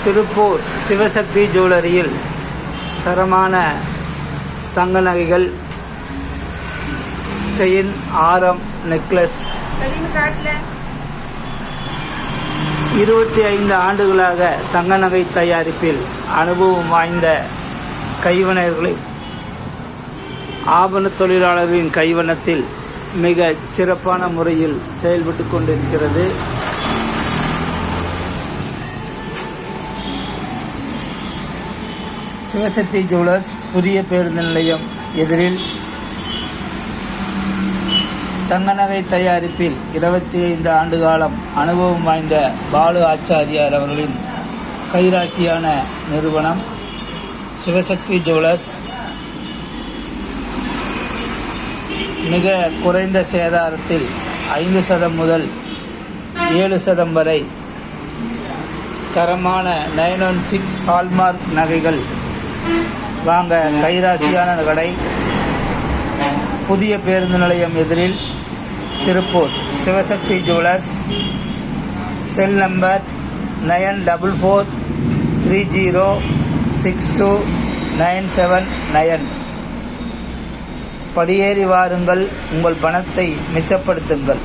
திருப்பூர் சிவசக்தி ஜுவல்லரியில் தரமான தங்க நகைகள், செயின், ஆரம், நெக்லஸ் 25 ஆண்டுகளாக தங்க நகை தயாரிப்பில் அனுபவம் வாய்ந்த கைவினைஞர்களின் ஆபண தொழிலாளர்களின் கைவண்ணத்தில் மிக சிறப்பான முறையில் செயல்பட்டு கொண்டிருக்கிறது. சிவசக்தி ஜுவல்லர்ஸ் புதிய பேருந்து நிலையம் எதிரில் தங்க நகை தயாரிப்பில் 25 ஆண்டு காலம் அனுபவம் வாய்ந்த பாலு ஆச்சாரியார் அவர்களின் கைராசியான நிறுவனம் சிவசக்தி ஜுவல்லர்ஸ். மிக குறைந்த சேதாரத்தில் 5% முதல் 7% வரை தரமான 916 ஹால்மார்க் நகைகள் வாங்க கைராசியான கடை புதிய பேருந்து நிலையம் எதிரில் Tiruppur Sivasakthi jewellers. Cell number 9443062979. படியேறி வாருங்கள், உங்கள் பணத்தை மிச்சப்படுத்துங்கள்.